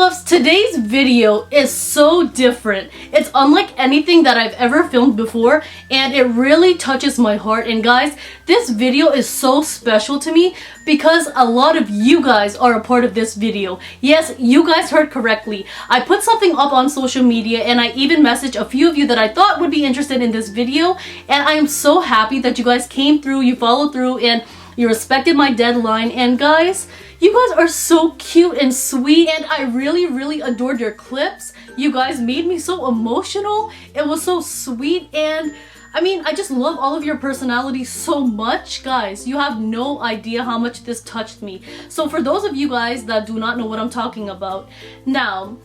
loves, today's video is so different. It's unlike anything that I've ever filmed before, and it really touches my heart. And guys, this video is so special to me because a lot of you guys are a part of this video. Yes, you guys heard correctly. I put something up on social media and I even messaged a few of you that I thought would be interested in this video, and I am so happy that you guys came through, you followed through, and you respected my deadline. And guys, you guys are so cute and sweet, and I really adored your clips. You guys made me so emotional. It was so sweet, and I mean, I just love all of your personalities so much. Guys, you have no idea how much this touched me. So for those of you guys that do not know what I'm talking about, now,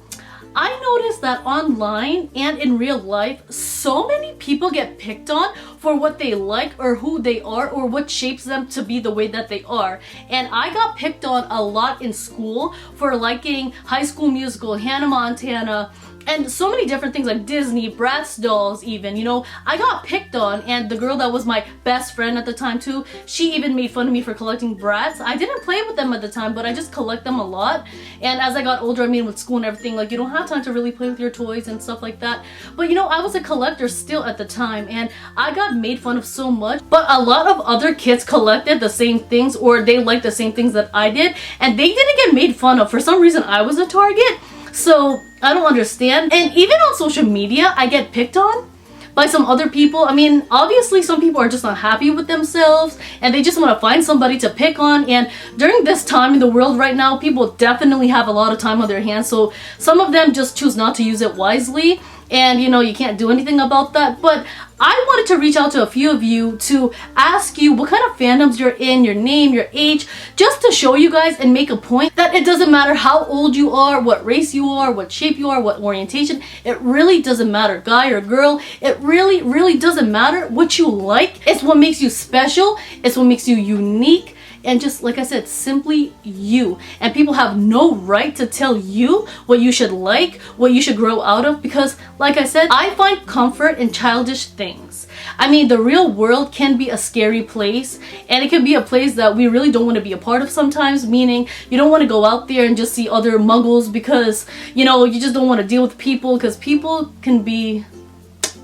I noticed that online and in real life, so many people get picked on for what they like or who they are or what shapes them to be the way that they are. And I got picked on a lot in school for liking High School Musical, Hannah Montana, and so many different things like Disney, Bratz dolls even, you know. I got picked on, and the girl that was my best friend at the time too, she even made fun of me for collecting Bratz. I didn't play with them at the time, but I just collect them a lot. And as I got older, I mean with school and everything, like you don't have time to really play with your toys and stuff like that. But you know, I was a collector still at the time, and I got made fun of so much. But a lot of other kids collected the same things, or they liked the same things that I did, and they didn't get made fun of. For some reason, I was a target. So I don't understand. And even on social media, I get picked on by some other people. I mean, obviously some people are just not happy with themselves and they just want to find somebody to pick on. And during this time in the world right now, people definitely have a lot of time on their hands. So some of them just choose not to use it wisely. And you know, you can't do anything about that. But I wanted to reach out to a few of you to ask you what kind of fandoms you're in, your name, your age, just to show you guys and make a point that it doesn't matter how old you are, what race you are, what shape you are, what orientation. It really doesn't matter, guy or girl. It really doesn't matter. What you like is what makes you special. It's what makes you unique. And just like I said, simply you. And people have no right to tell you what you should like, what you should grow out of, because like I said, I find comfort in childish things. I mean, the real world can be a scary place, and it can be a place that we really don't want to be a part of sometimes, meaning you don't want to go out there and just see other muggles because, you know, you just don't want to deal with people, because people can be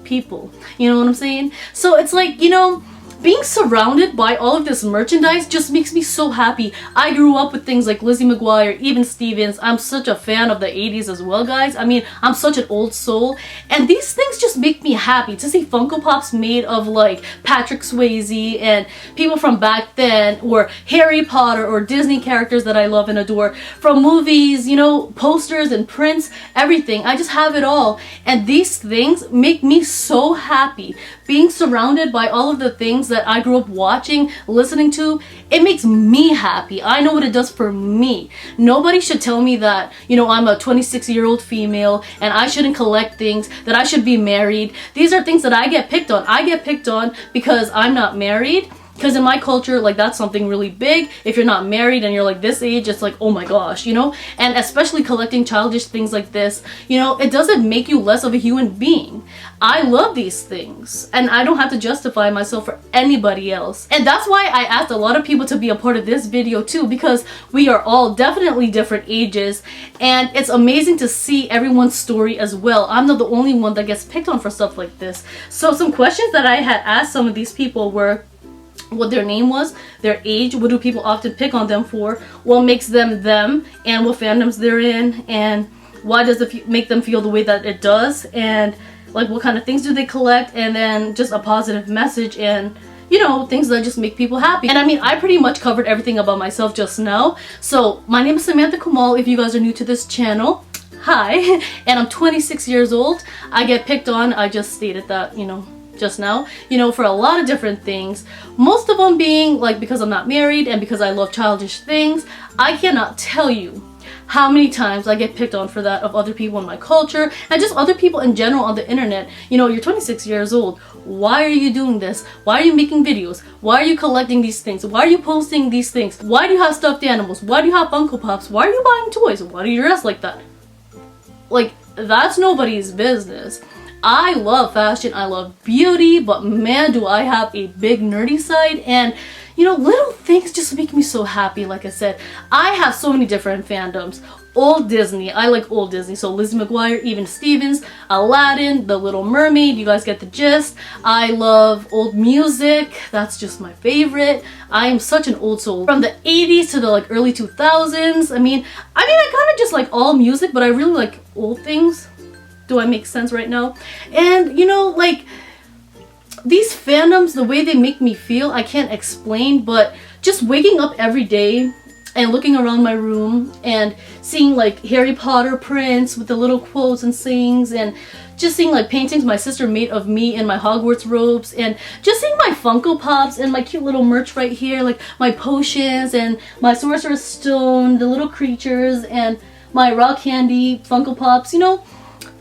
people. You know what I'm saying? So it's like, you know, being surrounded by all of this merchandise just makes me so happy. I grew up with things like Lizzie McGuire, even Stevens. I'm such a fan of the 80s as well, guys. I mean, I'm such an old soul. And these things just make me happy to see Funko Pops made of like Patrick Swayze and people from back then, or Harry Potter or Disney characters that I love and adore. From movies, you know, posters and prints, everything. I just have it all. And these things make me so happy. Being surrounded by all of the things that I grew up watching, listening to, it makes me happy. I know what it does for me. Nobody should tell me that, you know, I'm a 26-year-old female and I shouldn't collect things, that I should be married. These are things that I get picked on. I get picked on because I'm not married. Because in my culture, like, that's something really big. If you're not married and you're like this age, it's like, oh my gosh, you know? And especially collecting childish things like this, you know, it doesn't make you less of a human being. I love these things, and I don't have to justify myself for anybody else. And that's why I asked a lot of people to be a part of this video too, because we are all definitely different ages, and it's amazing to see everyone's story as well. I'm not the only one that gets picked on for stuff like this. So some questions that I had asked some of these people were what their name was, their age, what do people often pick on them for, what makes them them, and what fandoms they're in, and why does it make them feel the way that it does, and like what kind of things do they collect, and then just a positive message, and you know, things that just make people happy. And I mean, I pretty much covered everything about myself just now. So my name is Samantha Kamal, if you guys are new to this channel. Hi, and I'm 26 years old. I get picked on, I just stated that, you know, just now, you know, for a lot of different things. Most of them being like because I'm not married and because I love childish things. I cannot tell you how many times I get picked on for that of other people in my culture and just other people in general on the internet. You know, you're 26 years old. Why are you doing this? Why are you making videos? Why are you collecting these things? Why are you posting these things? Why do you have stuffed animals? Why do you have Funko Pops? Why are you buying toys? Why do you dress like that? Like, that's nobody's business. I love fashion, I love beauty, but man, do I have a big nerdy side. And you know, little things just make me so happy. Like I said, I have so many different fandoms. Old Disney, I like old Disney, so Lizzie McGuire, even Stevens, Aladdin, The Little Mermaid, you guys get the gist. I love old music, that's just my favorite. I am such an old soul. From the 80s to the like early 2000s, I mean I kind of just like all music, but I really like old things. Do I make sense right now? And you know, like these fandoms, the way they make me feel, I can't explain, but just waking up every day and looking around my room and seeing like Harry Potter prints with the little quotes and sayings, and just seeing like paintings my sister made of me in my Hogwarts robes, and just seeing my Funko Pops and my cute little merch right here, like my potions and my Sorcerer's Stone, the little creatures, and my Rock Candy Funko Pops. You know,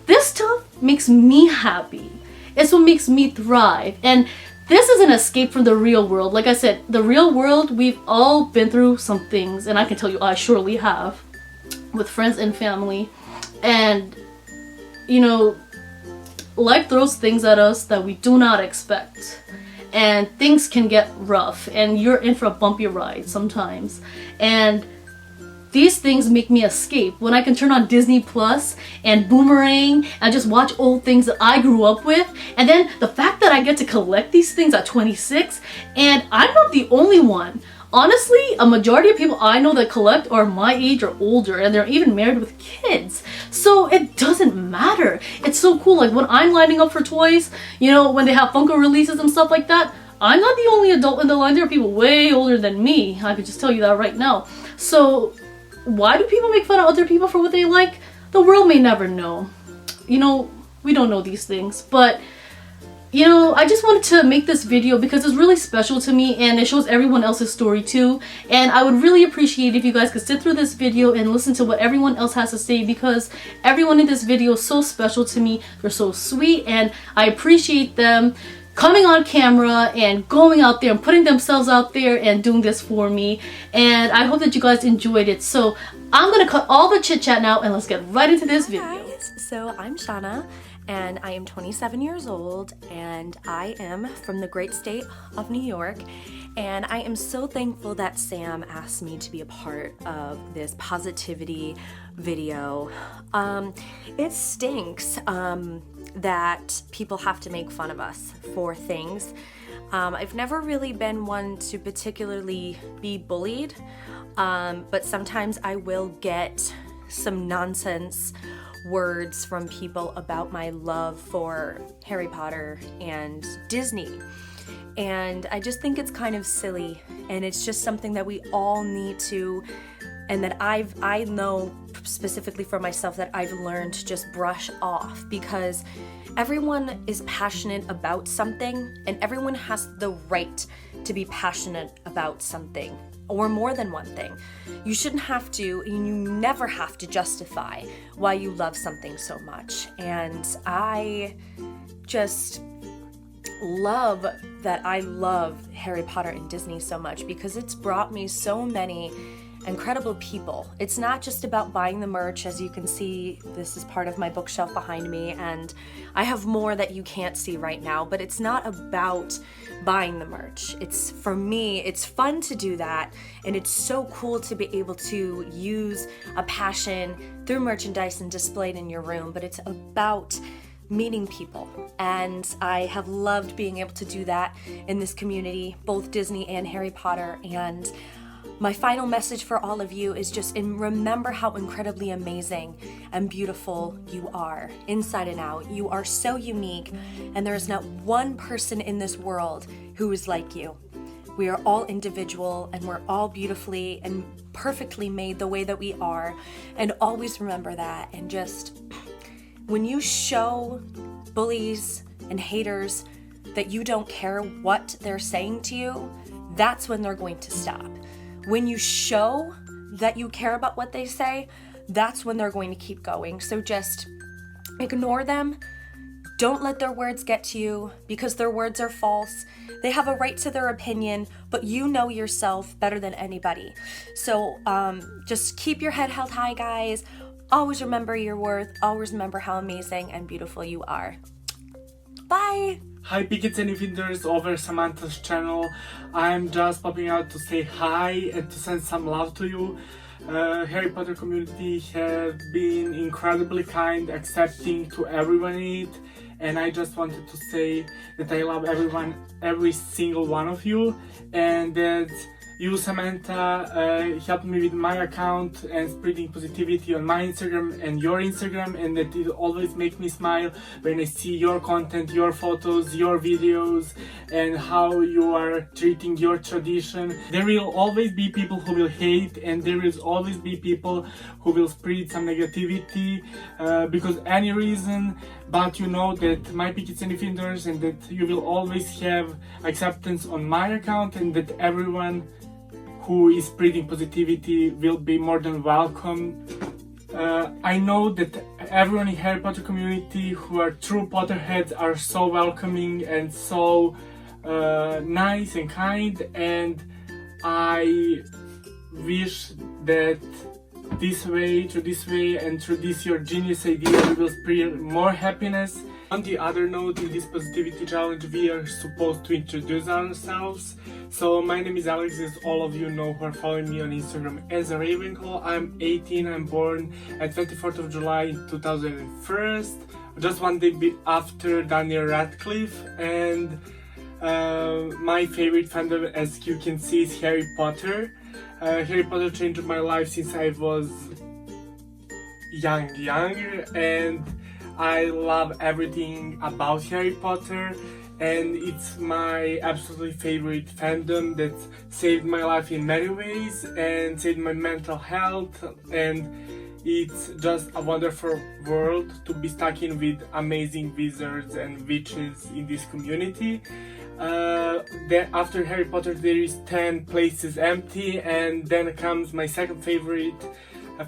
this stuff makes me happy. It's what makes me thrive. And this is an escape from the real world. Like I said, the real world, we've all been through some things, and I can tell you I surely have, with friends and family. And you know, life throws things at us that we do not expect, and things can get rough, and you're in for a bumpy ride sometimes. And these things make me escape. When I can turn on Disney Plus and Boomerang and just watch old things that I grew up with, and then the fact that I get to collect these things at 26, and I'm not the only one. Honestly, a majority of people I know that collect are my age or older, and they're even married with kids. So it doesn't matter. It's so cool. Like when I'm lining up for toys, you know, when they have Funko releases and stuff like that, I'm not the only adult in the line. There are people way older than me. I could just tell you that right now. So why do people make fun of other people for what they like? The world may never know. You know, we don't know these things. But, you know, I just wanted to make this video because it's really special to me, and it shows everyone else's story too. And I would really appreciate if you guys could sit through this video and listen to what everyone else has to say, because everyone in this video is so special to me. They're so sweet, and I appreciate them coming on camera and going out there and putting themselves out there and doing this for me. And I hope that you guys enjoyed it. So I'm gonna cut all the chit chat now and let's get right into this video. Hi guys, so I'm Shauna and I am 27 years old and I am from the great state of New York, and I am so thankful that Sam asked me to be a part of this positivity video. It stinks that people have to make fun of us for things. I've never really been one to particularly be bullied, but sometimes I will get some nonsense words from people about my love for Harry Potter and Disney. And I just think it's kind of silly, and it's just something that we all need to, and that I know specifically for myself that I've learned to just brush off, because everyone is passionate about something and everyone has the right to be passionate about something or more than one thing. You shouldn't have to, and you never have to justify why you love something so much. And I just love that I love Harry Potter and Disney so much because it's brought me so many incredible people. It's not just about buying the merch. As you can see, this is part of my bookshelf behind me, and I have more that you can't see right now, but it's not about buying the merch. It's, for me, it's fun to do that, and it's so cool to be able to use a passion through merchandise and display it in your room, but it's about meeting people, and I have loved being able to do that in this community, both Disney and Harry Potter. And my final message for all of you is just remember how incredibly amazing and beautiful you are, inside and out. You are so unique, and there is not one person in this world who is like you. We are all individual, and we're all beautifully and perfectly made the way that we are, and always remember that. And just, when you show bullies and haters that you don't care what they're saying to you, that's when they're going to stop. When you show that you care about what they say, that's when they're going to keep going. So just ignore them. Don't let their words get to you, because their words are false. They have a right to their opinion, but you know yourself better than anybody. So just keep your head held high, guys. Always remember your worth. Always remember how amazing and beautiful you are. Bye. Hi pickets and offenders over Samantha's channel. I'm just popping out to say hi and to send some love to you. Harry Potter community have been incredibly kind, accepting to everyone in it, and I just wanted to say that I love everyone, every single one of you, and that you, Samantha, helped me with my account and spreading positivity on my Instagram and your Instagram, and that it always makes me smile when I see your content, your photos, your videos, and how you are treating your tradition. There will always be people who will hate, and there will always be people who will spread some negativity because any reason, but you know that my pickets and defenders, and that you will always have acceptance on my account, and that everyone who is spreading positivity will be more than welcome. I know that everyone in Harry Potter community who are true Potterheads are so welcoming and so nice and kind, and I wish that through this way and through this your genius idea, we will spread more happiness. On the other note, in this positivity challenge we are supposed to introduce ourselves. So my name is Alex, as all of you know who are following me on Instagram as a Ravenclaw. I'm 18, I'm born at 24th of July 2001, just one day after Daniel Radcliffe, and my favorite fandom, as you can see, is Harry Potter. Harry Potter changed my life since I was young, and I love everything about Harry Potter, and it's my absolutely favorite fandom that saved my life in many ways and saved my mental health, and it's just a wonderful world to be stuck in with amazing wizards and witches in this community. Then after Harry Potter there is 10 places empty, and then comes my second favorite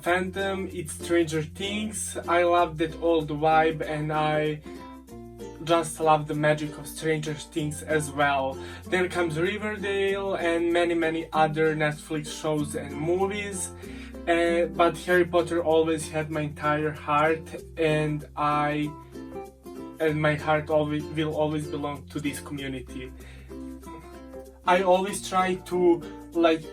fandom, it's Stranger Things. I love that old vibe, and I just love the magic of Stranger Things as well. Then comes Riverdale and many other Netflix shows and movies, but Harry Potter always had my entire heart, and my heart will always belong to this community. I always try to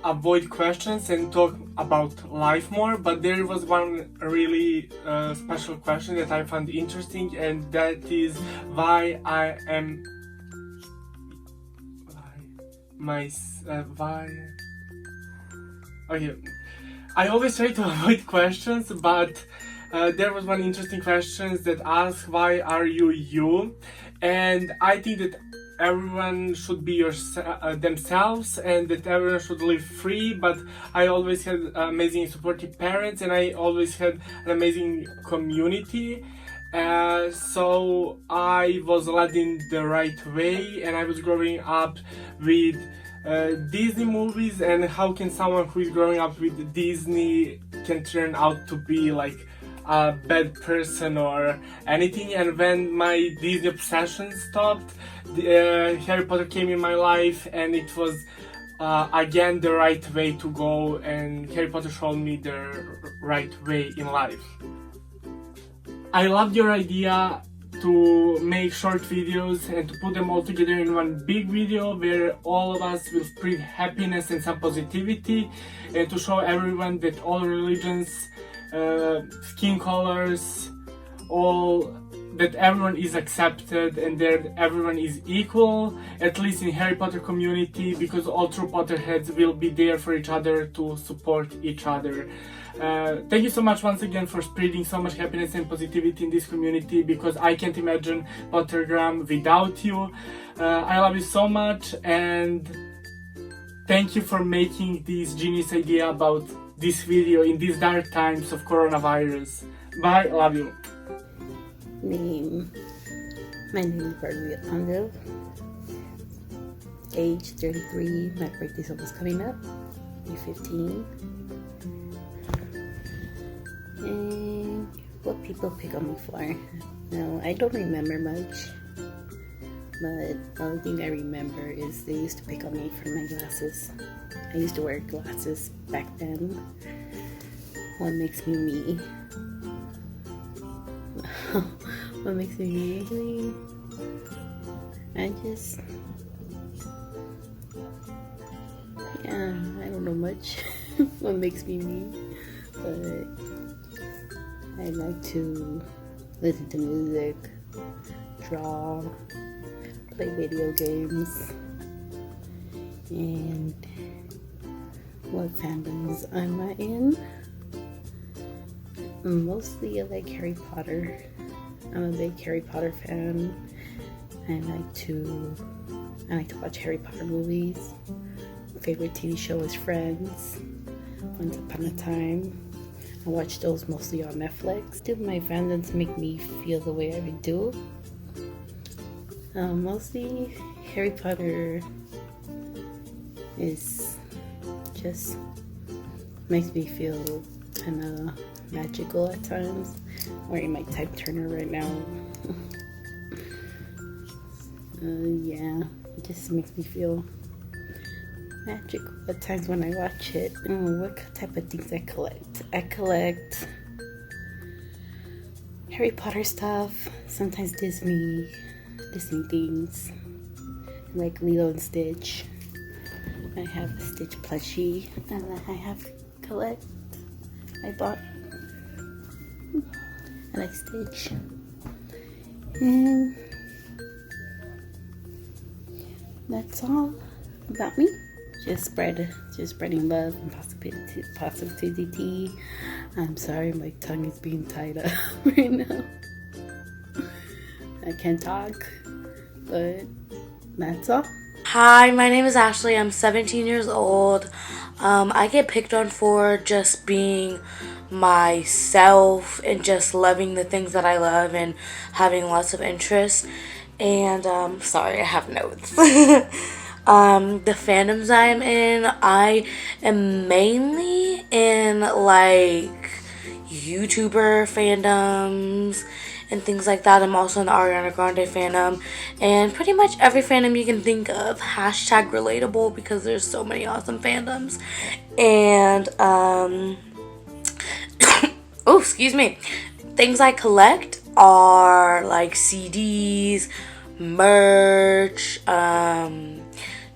avoid questions and talk about life more, but there was one really special question that I found interesting, and that is why okay. I always try to avoid questions, but there was one interesting question that asked why are you, and I think that everyone should be themselves, and that everyone should live free, but I always had amazing supportive parents, and I always had an amazing community, so I was led in the right way, and I was growing up with Disney movies, and how can someone who is growing up with Disney can turn out to be like a bad person or anything. And when my Disney obsession stopped, Harry Potter came in my life, and it was again the right way to go, and Harry Potter showed me the right way in life. I loved your idea to make short videos and to put them all together in one big video where all of us will spread happiness and some positivity, and to show everyone that all religions, skin colors, that everyone is accepted and that everyone is equal, at least in Harry Potter community, because all true Potterheads will be there for each other to support each other. Thank you so much once again for spreading so much happiness and positivity in this community, because I can't imagine Pottergram without you. I love you so much, and thank you for making this genius idea about this video in these dark times of coronavirus. Bye, love you. My name is Wernersville PA, age 33, my birthday's almost coming up, be 15. And what people pick on me for? No, I don't remember much, but the only thing I remember is they used to pick on me for my glasses. I used to wear glasses back then. What makes me me? What makes me me? I just, yeah, I don't know much what makes me me, but I like to listen to music, draw, play video games, and what fandoms am I in? Mostly I like Harry Potter. I'm a big Harry Potter fan. I like to watch Harry Potter movies. My favorite TV show is Friends, Once Upon a Time. I watch those mostly on Netflix. Do my fandoms make me feel the way I do? Mostly Harry Potter is just makes me feel kind of magical at times. I'm wearing my type turner right now. Yeah, it just makes me feel magical at times when I watch it. What type of things I collect? I collect Harry Potter stuff, sometimes Disney things, like Lilo and Stitch. I have a Stitch plushie, and I have collect. I bought. I like Stitch, and that's all about me. Just spreading love and positivity. I'm sorry, my tongue is being tied up right now. I can't talk, but that's all. Hi, my name is Ashley. I'm 17 years old. I get picked on for just being myself and just loving the things that I love and having lots of interests. And sorry, I have notes. The fandoms I'm in, I am mainly in like YouTuber fandoms and things like that. I'm also in the Ariana Grande fandom and pretty much every fandom you can think of. Hashtag relatable, because there's so many awesome fandoms. And oh, excuse me. Things I collect are like CDs, merch,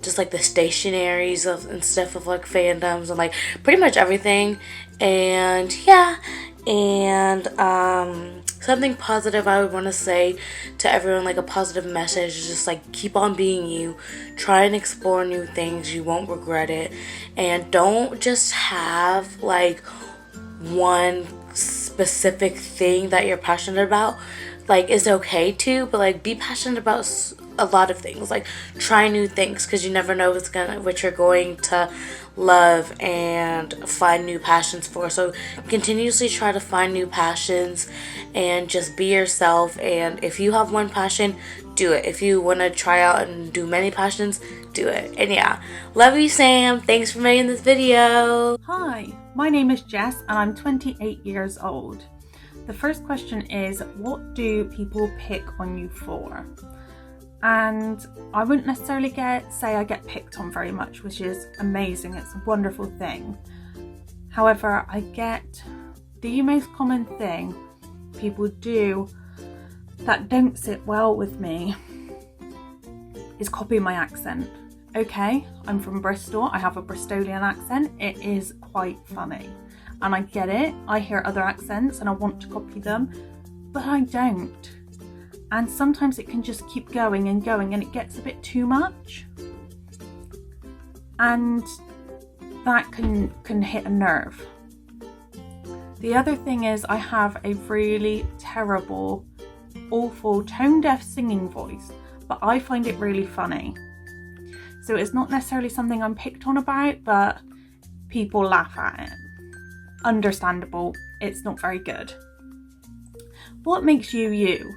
just like the stationaries and stuff of like fandoms and like pretty much everything. And yeah, and something positive I would want to say to everyone, like a positive message, is just like keep on being you, try and explore new things, you won't regret it, and don't just have like one specific thing that you're passionate about. Like, it's okay to, but like be passionate about a lot of things. Like, try new things, because you never know what you're going to love and find new passions for. So continuously try to find new passions and just be yourself. And if you have one passion, do it. If you want to try out and do many passions, do it. And yeah, love you, Sam. Thanks for making this video. Hi, my name is Jess and I'm 28 years old. The first question is, what do people pick on you for? And I wouldn't necessarily say I get picked on very much, which is amazing. It's a wonderful thing. However, I get the most common thing people do that don't sit well with me is copy my accent. Okay, I'm from Bristol. I have a Bristolian accent. It is quite funny. And I get it. I hear other accents and I want to copy them, but I don't. And sometimes it can just keep going and going and it gets a bit too much. And that can hit a nerve. The other thing is I have a really terrible, awful, tone-deaf singing voice, but I find it really funny. So it's not necessarily something I'm picked on about, but people laugh at it. Understandable, it's not very good. What makes you you?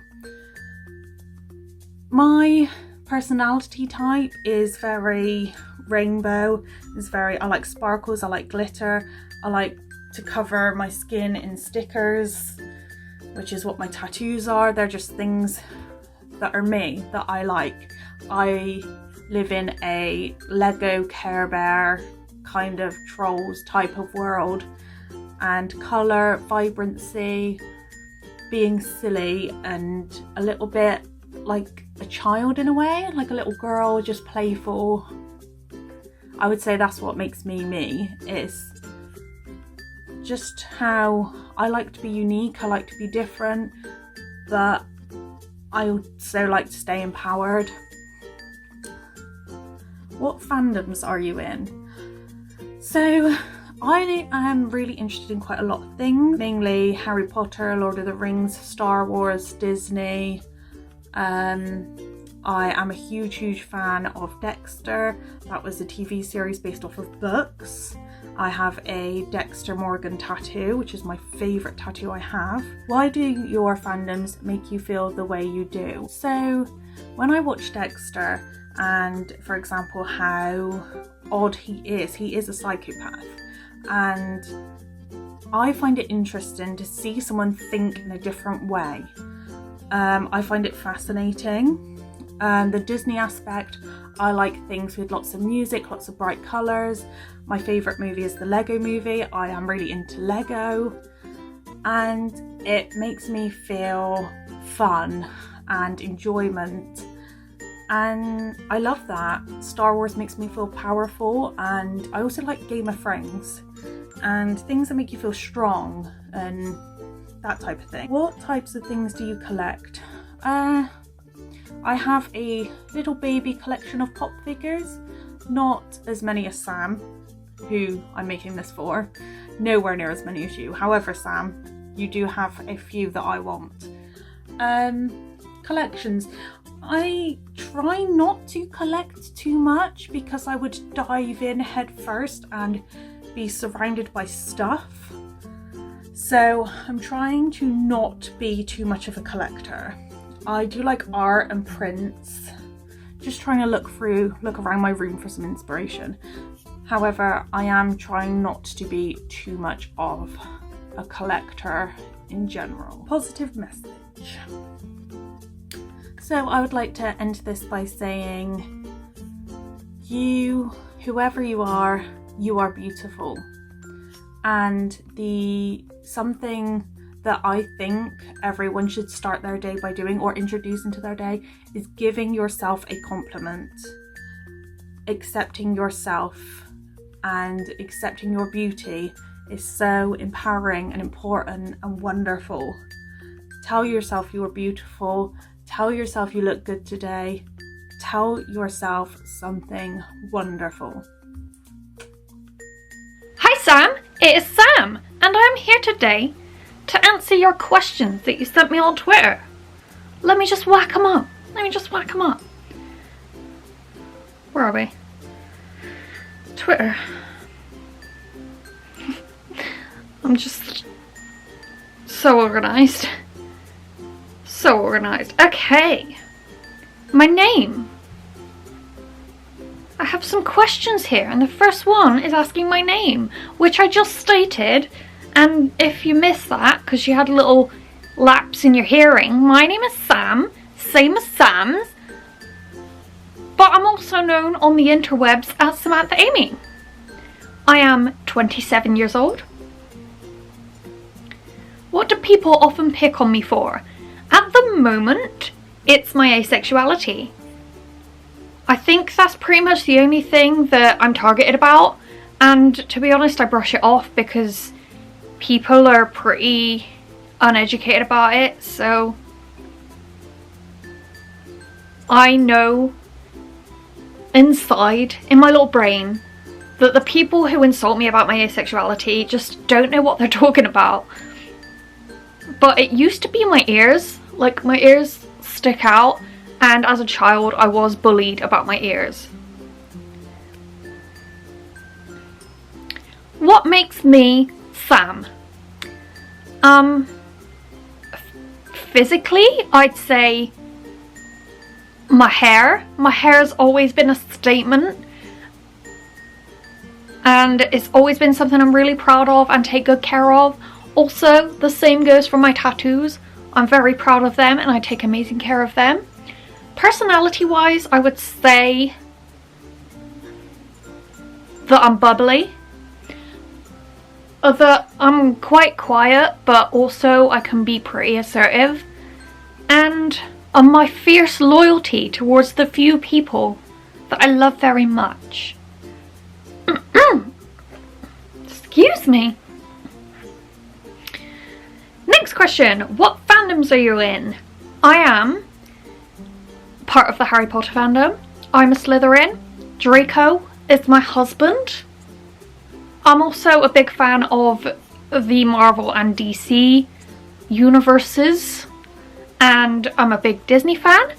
My personality type is very rainbow. I like sparkles, I like glitter, I like to cover my skin in stickers, which is what my tattoos are. They're just things that are me, that I like. I live in a Lego Care Bear kind of trolls type of world, and colour, vibrancy, being silly and a little bit like a child in a way, like a little girl, just playful. I would say that's what makes me me, is just how I like to be unique, I like to be different, but I also like to stay empowered. What fandoms are you in? So I am really interested in quite a lot of things, mainly Harry Potter, Lord of the Rings, Star Wars, Disney. I am a huge fan of Dexter. That was a TV series based off of books. I have a Dexter Morgan tattoo, which is my favourite tattoo I have. Why do your fandoms make you feel the way you do? So when I watch Dexter, and for example how odd he is a psychopath, and I find it interesting to see someone think in a different way. I find it fascinating. The Disney aspect, I like things with lots of music, lots of bright colours. My favourite movie is the Lego movie. I am really into Lego, and it makes me feel fun and enjoyment, and I love that. Star Wars makes me feel powerful, and I also like Game of Thrones and things that make you feel strong and that type of thing. What types of things do you collect? I have a little baby collection of pop figures, not as many as Sam, who I'm making this for, nowhere near as many as you. However, Sam, you do have a few that I want. Collections. I try not to collect too much because I would dive in head first and be surrounded by stuff. So I'm trying to not be too much of a collector. I do like art and prints, just trying to look around my room for some inspiration. However, I am trying not to be too much of a collector in general. Positive message. So I would like to end this by saying, whoever you are beautiful. And something that I think everyone should start their day by doing, or introduce into their day, is giving yourself a compliment. Accepting yourself and accepting your beauty is so empowering and important and wonderful. Tell yourself you are beautiful. Tell yourself you look good today. Tell yourself something wonderful. Hi Sam, it is Sam, and I am here today to answer your questions that you sent me on Twitter. Let me just whack them up. Where are we? Twitter. I'm just so organised. Okay. My name. I have some questions here, and the first one is asking my name, which I just stated. And if you missed that, because you had a little lapse in your hearing, my name is Sam, same as Sam's, but I'm also known on the interwebs as Samantha Amy. I am 27 years old. What do people often pick on me for? At the moment, it's my asexuality. I think that's pretty much the only thing that I'm targeted about, and to be honest, I brush it off because people are pretty uneducated about it, so I know inside, in my little brain, that the people who insult me about my asexuality just don't know what they're talking about. But it used to be my ears, like my ears stick out, and as a child I was bullied about my ears. What makes me Sam? Physically, I'd say my hair. My hair's always been a statement, and it's always been something I'm really proud of and take good care of. Also, the same goes for my tattoos. I'm very proud of them and I take amazing care of them. Personality wise, I would say that I'm bubbly, that I'm quite quiet, but also I can be pretty assertive, and of my fierce loyalty towards the few people that I love very much. Excuse me. Next question. What fandoms are you in? I am part of the Harry Potter fandom. I'm a Slytherin. Draco is my husband. I'm also a big fan of the Marvel and DC universes. And I'm a big Disney fan.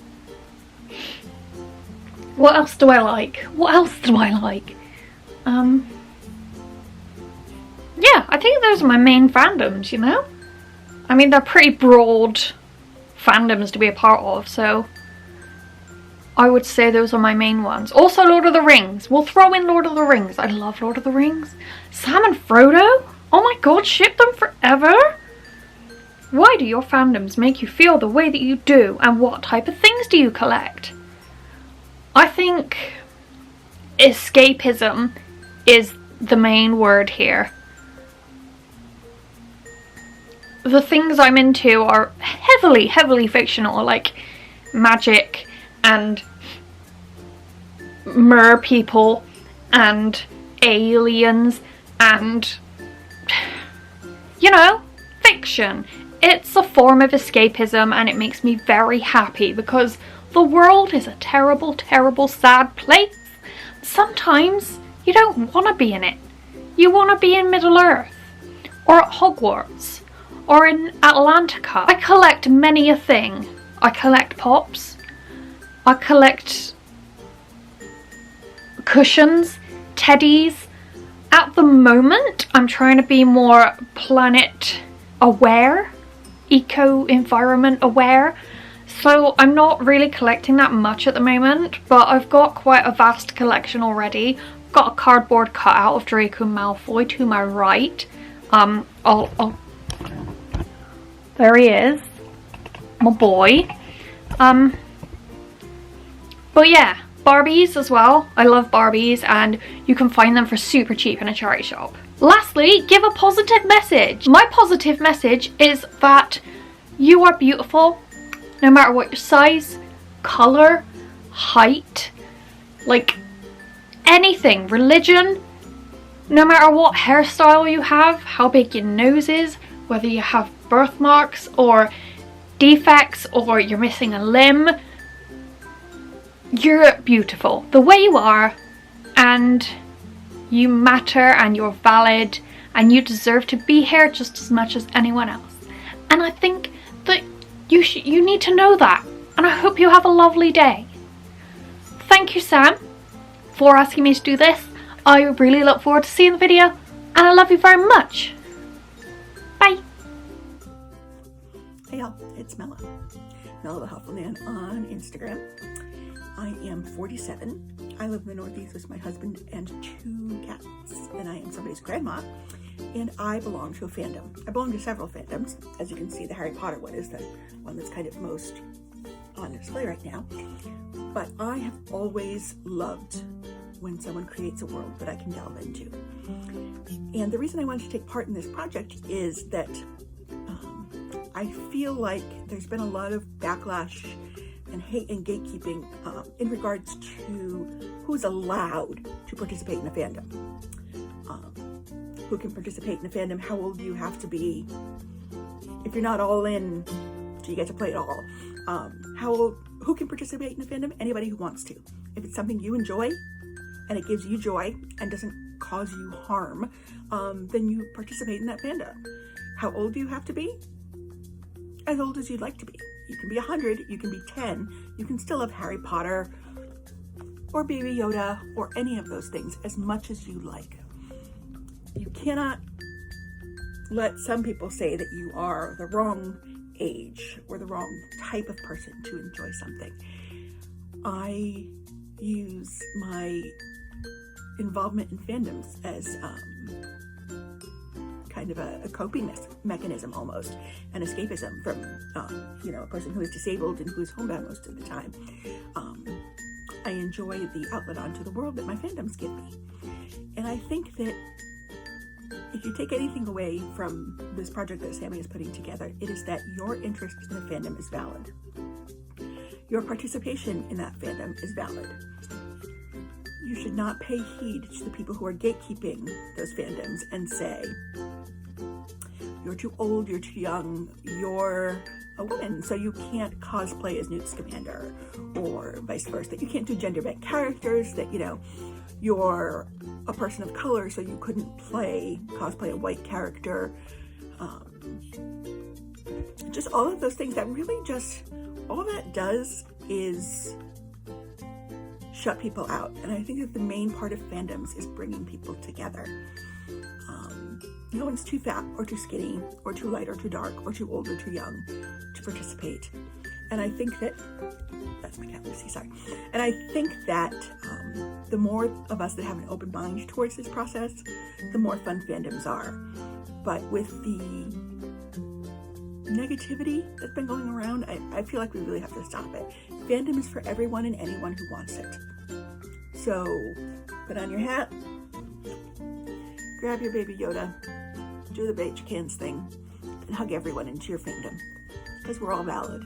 What else do I like? What else do I like? Yeah, I think those are my main fandoms, you know? I mean, they're pretty broad fandoms to be a part of, so I would say those are my main ones. Also Lord of the Rings. We'll throw in Lord of the Rings. I love Lord of the Rings. Sam and Frodo? Oh my god, ship them forever? Why do your fandoms make you feel the way that you do, and what type of things do you collect? I think escapism is the main word here. The things I'm into are heavily fictional, like magic and mer people and aliens and, you know, fiction. It's a form of escapism and it makes me very happy because the world is a terrible, terrible, sad place. Sometimes you don't want to be in it. You want to be in Middle-earth or at Hogwarts or in Atlantica. I collect many a thing. I collect pops. I collect cushions, teddies. At the moment, I'm trying to be more planet aware, eco-environment aware. So I'm not really collecting that much at the moment, but I've got quite a vast collection already. I've got a cardboard cutout of Draco Malfoy to my right. There he is, my boy. But yeah, Barbies as well. I love Barbies and you can find them for super cheap in a charity shop. Lastly, give a positive message. My positive message is that you are beautiful no matter what your size, colour, height, like anything, religion, no matter what hairstyle you have, how big your nose is, whether you have birthmarks or defects or you're missing a limb, you're beautiful the way you are, and you matter and you're valid and you deserve to be here just as much as anyone else. And I think that you need to know that, and I hope you have a lovely day. Thank you, Sam, for asking me to do this. I really look forward to seeing the video and I love you very much. Bye. Hey y'all, it's Mella the Helpful Man on Instagram. I am 47. I live in the Northeast with my husband and 2 cats, and I am somebody's grandma, and I belong to a fandom. I belong to several fandoms. As you can see, the Harry Potter one is the one that's kind of most on display right now. But I have always loved when someone creates a world that I can delve into. And the reason I wanted to take part in this project is that I feel like there's been a lot of backlash and hate and gatekeeping in regards to who's allowed to participate in a fandom. Who can participate in a fandom, how old do you have to be? If you're not all in, do you get to play it all? Who can participate in a fandom? Anybody who wants to. If it's something you enjoy and it gives you joy and doesn't cause you harm, then you participate in that fandom. How old do you have to be? As old as you'd like to be. You can be 100, you can be 10, you can still have Harry Potter or Baby Yoda or any of those things as much as you like. You cannot let some people say that you are the wrong age or the wrong type of person to enjoy something. I use my involvement in fandoms as kind of a coping mechanism almost, an escapism from a person who is disabled and who is homebound most of the time. I enjoy the outlet onto the world that my fandoms give me. And I think that if you take anything away from this project that Sammy is putting together, it is that your interest in the fandom is valid. your participation in that fandom is valid. You should not pay heed to the people who are gatekeeping those fandoms and say, you're too old, you're too young, you're a woman, so you can't cosplay as Newt Scamander, or vice versa, that you can't do gender-bent characters, that, you know, you're a person of color, so you couldn't cosplay a white character. Just all of those things that really just, all that does is shut people out. And I think that the main part of fandoms is bringing people together. No one's too fat or too skinny or too light or too dark or too old or too young to participate. And I think that, that's my cat Lucy, sorry. And I think that the more of us that have an open mind towards this process, the more fun fandoms are. But with the negativity that's been going around, I feel like we really have to stop it. Fandom is for everyone and anyone who wants it. So, put on your hat, grab your baby Yoda, do the bait your cans thing, and hug everyone into your fandom, because we're all valid.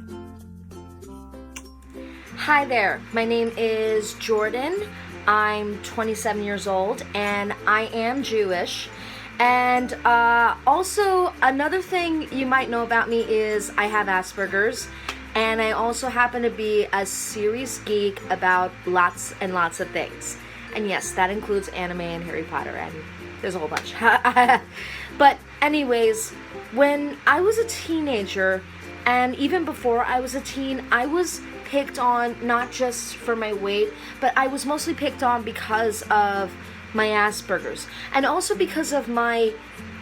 Hi there, my name is Jordyn. I'm 27 years old and I am Jewish. And also another thing you might know about me is I have Asperger's, and I also happen to be a serious geek about lots and lots of things. And yes, that includes anime and Harry Potter, and there's a whole bunch. But anyways, when I was a teenager, and even before I was a teen, I was picked on not just for my weight, but I was mostly picked on because of my Asperger's, and also because of my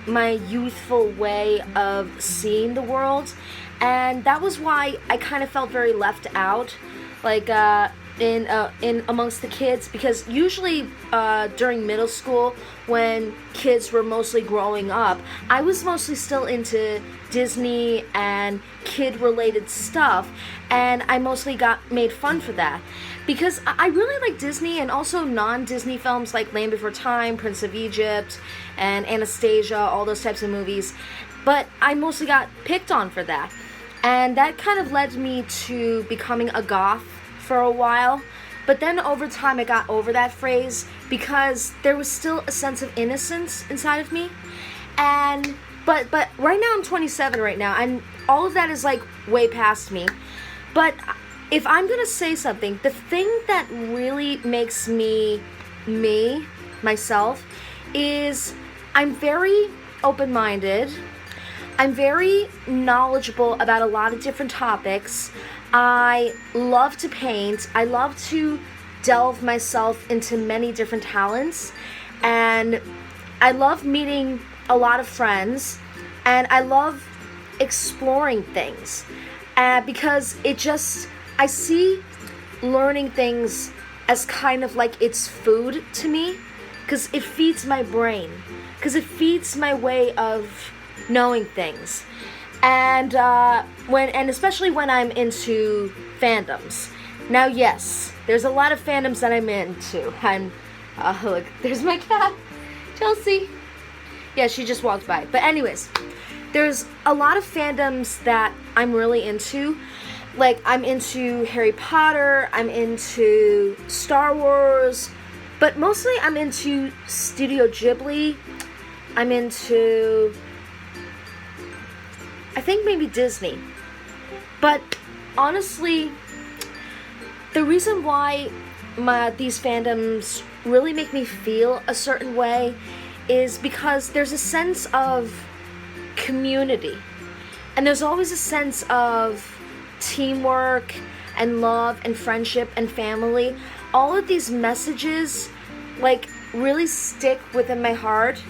youthful way of seeing the world. And that was why I kind of felt very left out, like in amongst the kids, because usually during middle school, when kids were mostly growing up, I was mostly still into Disney and kid-related stuff, and I mostly got made fun for that. Because I really like Disney and also non-Disney films like Land Before Time, Prince of Egypt, and Anastasia, all those types of movies. But I mostly got picked on for that. And that kind of led me to becoming a goth for a while. But then over time I got over that phrase because there was still a sense of innocence inside of me. And but right now I'm 27 right now, and all of that is like way past me. But if I'm gonna say something, the thing that really makes me myself, is I'm very open-minded. I'm very knowledgeable about a lot of different topics. I love to paint. I love to delve myself into many different talents. And I love meeting a lot of friends. And I love exploring things. Because I see learning things as kind of like it's food to me. Because it feeds my brain. Because it feeds my way of knowing things. And especially when I'm into fandoms. Now, yes, there's a lot of fandoms that I'm into. And look, there's my cat, Chelsea. Yeah, she just walked by. But anyways, there's a lot of fandoms that I'm really into. Like, I'm into Harry Potter, I'm into Star Wars, but mostly I'm into Studio Ghibli. I'm into, I think maybe Disney. But honestly, the reason why these fandoms really make me feel a certain way is because there's a sense of community. And there's always a sense of teamwork and love and friendship and family. All of these messages like really stick within my heart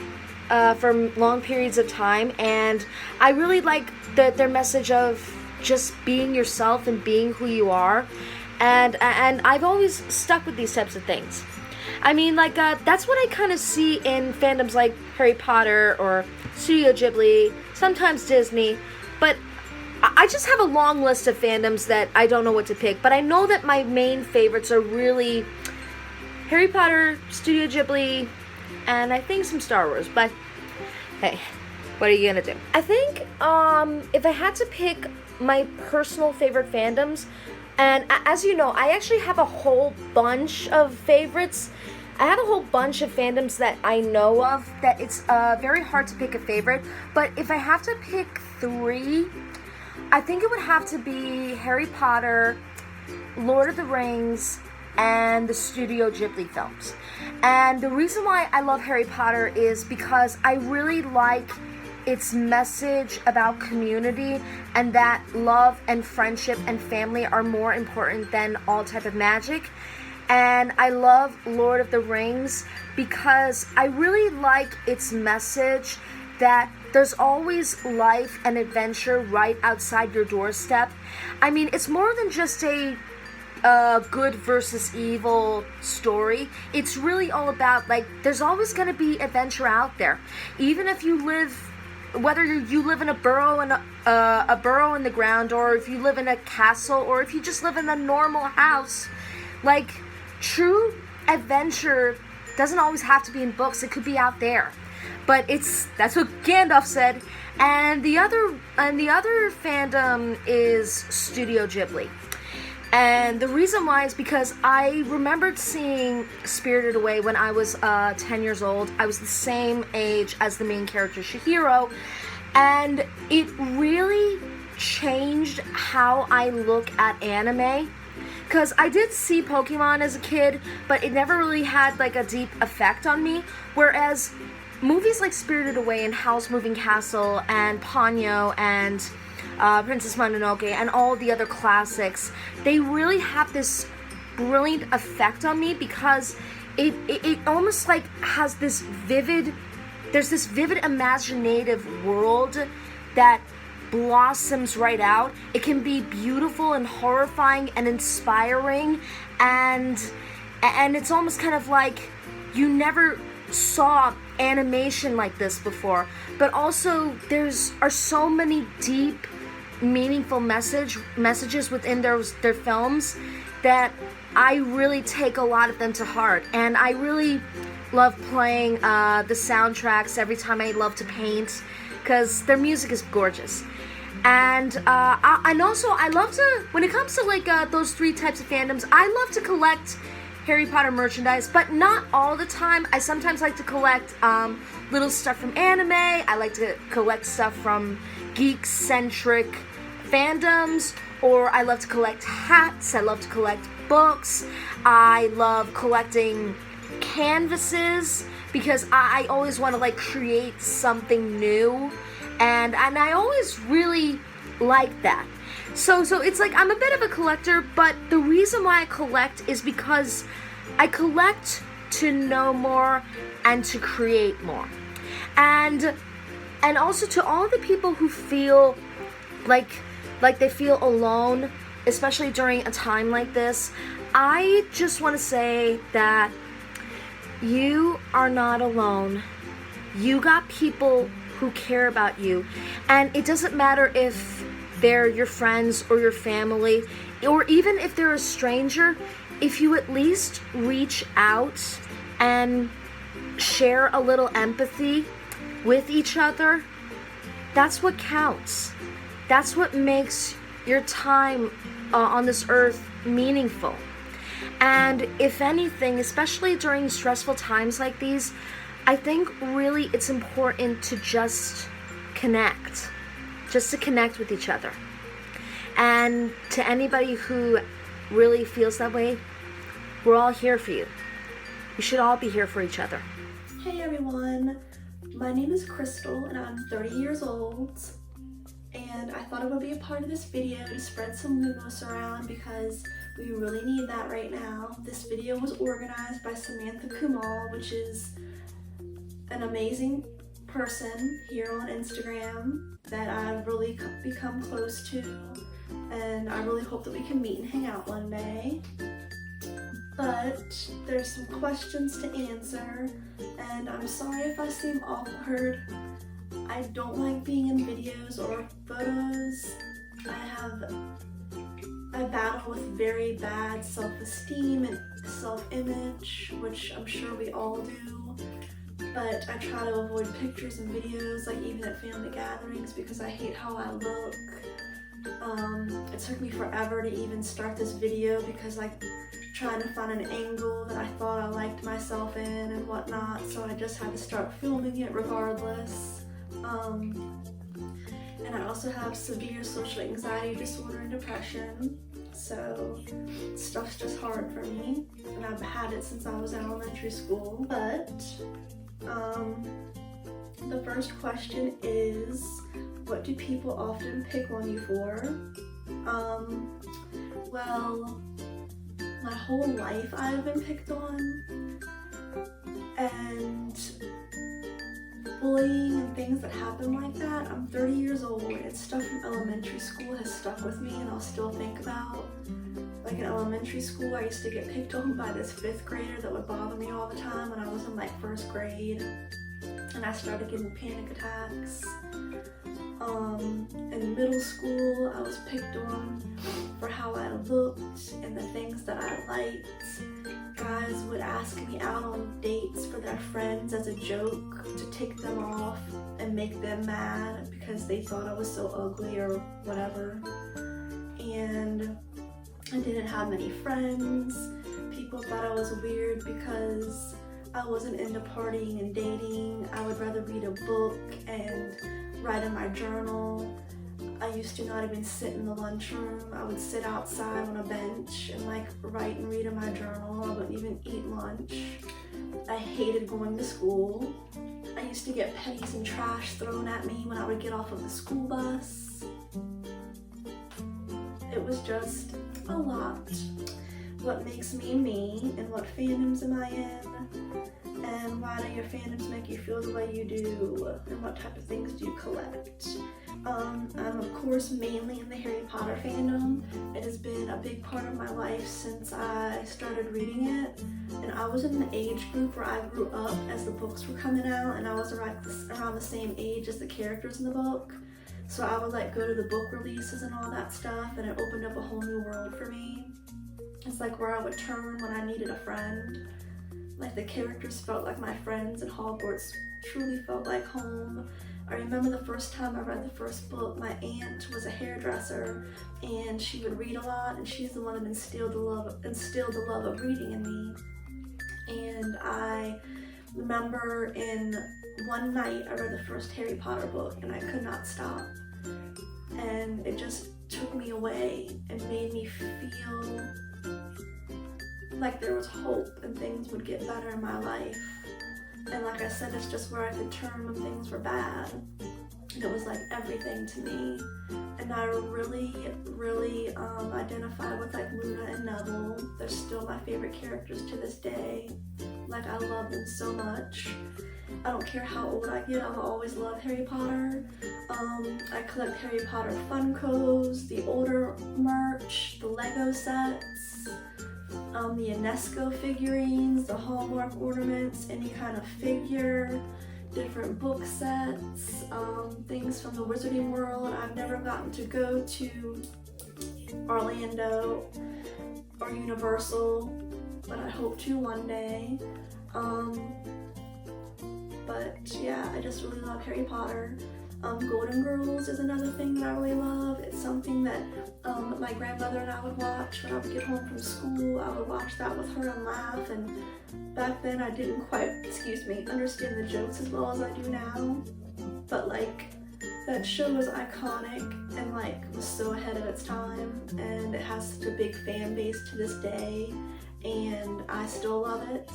for long periods of time, and I really like their message of just being yourself and being who you are, and I've always stuck with these types of things. I mean, like that's what I kind of see in fandoms like Harry Potter or Studio Ghibli, sometimes Disney, but I just have a long list of fandoms that I don't know what to pick, but I know that my main favorites are really Harry Potter, Studio Ghibli, and I think some Star Wars, but hey, what are you gonna do? I think if I had to pick my personal favorite fandoms, And as you know, I actually have a whole bunch of favorites. I have a whole bunch of fandoms that I know of that it's very hard to pick a favorite. But if I have to pick 3, I think it would have to be Harry Potter, Lord of the Rings, and the Studio Ghibli films. And the reason why I love Harry Potter is because I really like its message about community and that love and friendship and family are more important than all type of magic. And I love Lord of the Rings because I really like its message that there's always life and adventure right outside your doorstep. I mean, it's more than just a good versus evil story. It's really all about, like, there's always going to be adventure out there. Even if you live, whether you live in a burrow in the ground, or if you live in a castle, or if you just live in a normal house, like, true adventure doesn't always have to be in books. It could be out there. But that's what Gandalf said. And the other fandom is Studio Ghibli. And the reason why is because I remembered seeing Spirited Away when I was 10 years old. I was the same age as the main character, Chihiro. And it really changed how I look at anime. Because I did see Pokemon as a kid, but it never really had like a deep effect on me. Whereas movies like Spirited Away and Howl's Moving Castle and Ponyo and Princess Mononoke and all the other classics, they really have this brilliant effect on me because it almost like has this vivid imaginative world that blossoms right out. It can be beautiful and horrifying and inspiring, and it's almost kind of like you never saw animation like this before. But also there are so many deep, meaningful messages within their films that I really take a lot of them to heart. And I really love playing the soundtracks every time I love to paint, because their music is gorgeous. And also I love to, when it comes to like those 3 types of fandoms, I love to collect Harry Potter merchandise, but not all the time. I sometimes like to collect little stuff from anime. I like to collect stuff from geek-centric fandoms, or I love to collect hats. I love to collect books. I love collecting canvases because I always want to like create something new, and I always really like that. So it's like I'm a bit of a collector, but the reason why I collect is because I collect to know more and to create more. And also to all the people who feel like they feel alone, especially during a time like this, I just want to say that you are not alone. You got people who care about you, and it doesn't matter if they're your friends or your family, or even if they're a stranger. If you at least reach out and share a little empathy with each other, that's what counts. That's what makes your time on this earth meaningful. And if anything, especially during stressful times like these, I think really it's important to just connect with each other. And to anybody who really feels that way, we're all here for you. We should all be here for each other. Hey everyone, my name is Crystal and I'm 30 years old, and I thought I would be a part of this video to spread some lumos around because we really need that right now. This video was organized by Samantha, which is an amazing person here on Instagram that I've really become close to, and I really hope that we can meet and hang out one day. But there's some questions to answer, and I'm sorry if I seem awkward. I don't like being in videos or photos. I battle with very bad self-esteem and self-image, which I'm sure we all do. But I try to avoid pictures and videos, like even at family gatherings, because I hate how I look. It took me forever to even start this video because trying to find an angle that I thought I liked myself in and whatnot, so I just had to start filming it regardless. And I also have severe social anxiety disorder and depression, so stuff's just hard for me, and I've had it since I was in elementary school. But the first question is, what do people often pick on you for? Well, my whole life I've been picked on, and bullying and things that happen like that. I'm 30 years old, and stuff from elementary school has stuck with me and I'll still think about. Like in elementary school, I used to get picked on by this 5th grader that would bother me all the time when I was in 1st grade, and I started getting panic attacks. In middle school, I was picked on for how I looked and the things that I liked. Guys would ask me out on dates for their friends as a joke to tick them off and make them mad because they thought I was so ugly or whatever. And I didn't have many friends. People thought I was weird because I wasn't into partying and dating. I would rather read a book and write in my journal. I used to not even sit in the lunchroom. I would sit outside on a bench and write and read in my journal. I wouldn't even eat lunch. I hated going to school. I used to get pennies and trash thrown at me when I would get off of the school bus. It was just a lot. What makes me me, and what fandoms am I in, and why do your fandoms make you feel the way you do, and what type of things do you collect? I'm of course mainly in the Harry Potter fandom. It has been a big part of my life since I started reading it, and I was in the age group where I grew up as the books were coming out, and I was around the same age as the characters in the book. So I would go to the book releases and all that stuff, and it opened up a whole new world for me. It's where I would turn when I needed a friend. The characters felt like my friends, and Hogwarts truly felt like home. I remember the first time I read the first book, my aunt was a hairdresser, and she would read a lot, and she's the one that instilled the love of reading in me. And I remember in one night I read the first Harry Potter book, and I could not stop. And it just took me away and made me feel like there was hope and things would get better in my life. And like I said, it's just where I could turn when things were bad. And it was everything to me. And I really identify with Luna and Neville. They're still my favorite characters to this day. I love them so much. I don't care how old I get, I will always love Harry Potter. I collect Harry Potter Funkos, the older merch, the Lego sets, the UNESCO figurines, the Hallmark ornaments, any kind of figure, different book sets, things from the Wizarding World. I've never gotten to go to Orlando or Universal, but I hope to one day. But yeah, I just really love Harry Potter. Golden Girls is another thing that I really love. It's something that my grandmother and I would watch when I would get home from school. I would watch that with her and laugh, and back then I didn't quite, understand the jokes as well as I do now. But that show was iconic and was so ahead of its time, and it has such a big fan base to this day, and I still love it.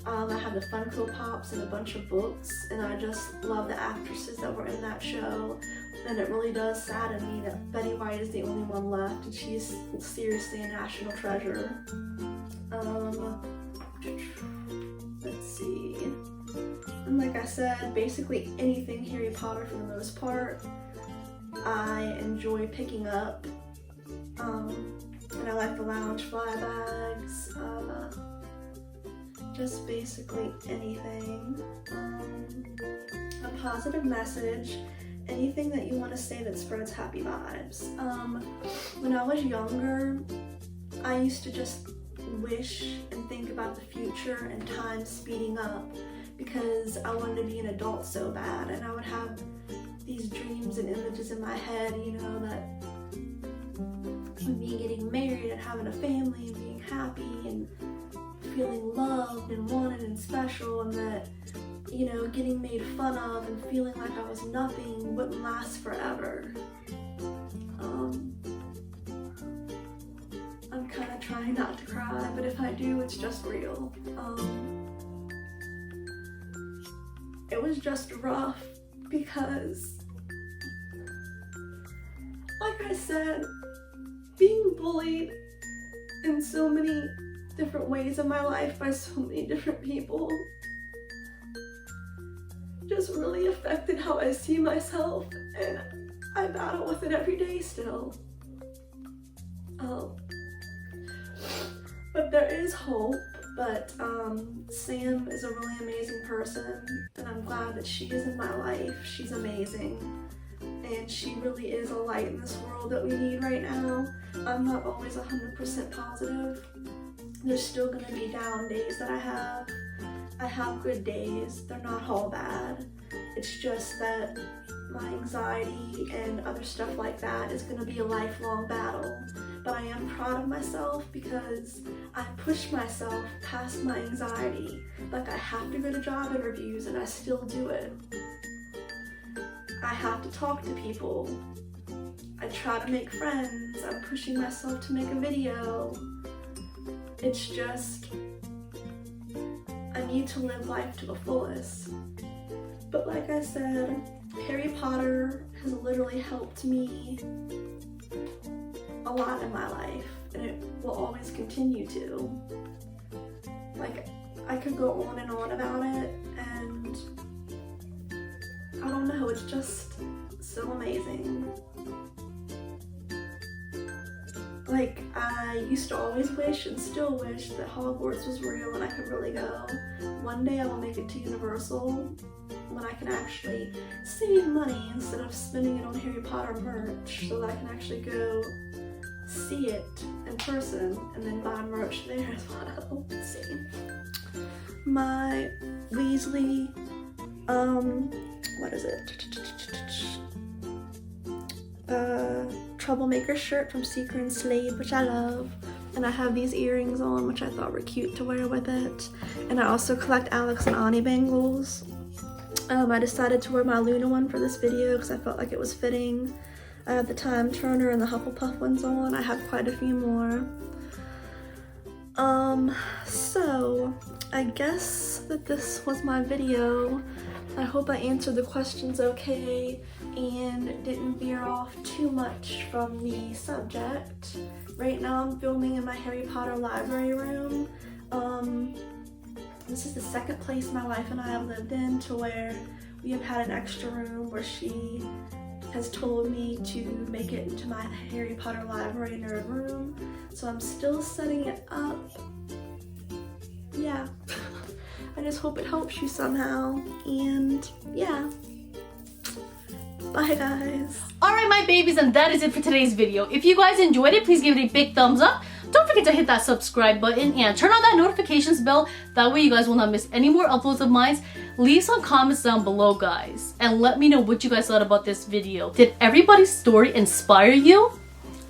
I have the Funko Pops and a bunch of books, and I just love the actresses that were in that show. And it really does sadden me that Betty White is the only one left, and she's seriously a national treasure. Let's see. And like I said, basically anything Harry Potter for the most part, I enjoy picking up. And I like the lounge fly bags. Just basically anything. A positive message, anything that you want to say that spreads happy vibes. When I was younger, I used to just wish and think about the future and time speeding up because I wanted to be an adult so bad, and I would have these dreams and images in my head, that with me getting married and having a family and being happy and feeling loved and wanted and special, and that, you know, getting made fun of and feeling like I was nothing wouldn't last forever. I'm kind of trying not to cry, but if I do, it's just real. It was just rough because, like I said, being bullied in so many different ways in my life by so many different people just really affected how I see myself, and I battle with it every day still. But there is hope. But Sam is a really amazing person, and I'm glad that she is in my life. She's amazing, and she really is a light in this world that we need right now. I'm not always 100% positive. There's still gonna be down days that I have. I have good days. They're not all bad. It's just that my anxiety and other stuff like that is gonna be a lifelong battle. But I am proud of myself because I push myself past my anxiety. Like, I have to go to job interviews and I still do it. I have to talk to people. I try to make friends. I'm pushing myself to make a video. It's just, I need to live life to the fullest. But like I said, Harry Potter has literally helped me a lot in my life, and it will always continue to. Like, I could go on and on about it, and I don't know, it's just so amazing. Like, I used to always wish and still wish that Hogwarts was real and I could really go. One day I will make it to Universal when I can actually save money instead of spending it on Harry Potter merch, so that I can actually go see it in person and then buy merch there as well. Let's see. My Weasley, what is it? Troublemaker shirt from Seeker and Slade, which I love. And I have these earrings on, which I thought were cute to wear with it. And I also collect Alex and Ani bangles. I decided to wear my Luna one for this video because I felt like it was fitting. I have the Time Turner and the Hufflepuff ones on. I have quite a few more. So I guess that this was my video. I hope I answered the questions okay and didn't veer off too much from the subject. Right now I'm filming in my Harry Potter library room. This is the second place my wife and I have lived in to where we have had an extra room where she has told me to make it into my Harry Potter library nerd room. So I'm still setting it up. Yeah. I just hope it helps you somehow. And yeah. Bye guys. Alright my babies, and that is it for today's video. If you guys enjoyed it, please give it a big thumbs up. Don't forget to hit that subscribe button and turn on that notifications bell. That way you guys will not miss any more uploads of mine. Leave some comments down below, guys, and let me know what you guys thought about this video. Did everybody's story inspire you?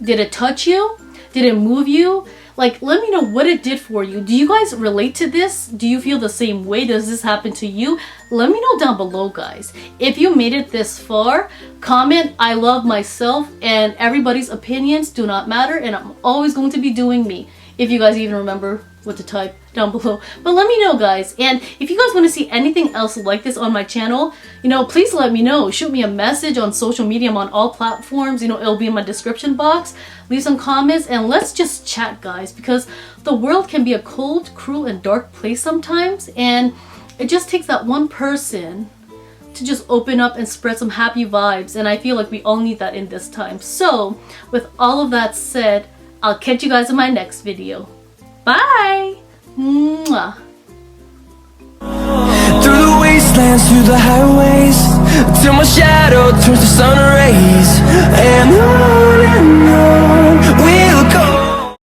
Did it touch you? Did it move you? Like, let me know what it did for you. Do you guys relate to this? Do you feel the same way? Does this happen to you? Let me know down below, guys. If you made it this far, comment I love myself and everybody's opinions do not matter, and I'm always going to be doing me. If you guys even remember what to type down below. But let me know, guys. And if you guys want to see anything else like this on my channel, you know, please let me know. Shoot me a message on social media. I'm on all platforms. You know, it'll be in my description box. Leave some comments and let's just chat, guys, because the world can be a cold, cruel, and dark place sometimes, and it just takes that one person to just open up and spread some happy vibes, and I feel like we all need that in this time. So with all of that said, I'll catch you guys in my next video. Bye! Mwah. Through the wastelands, through the highways, till my shadow turns to sun rays, and on we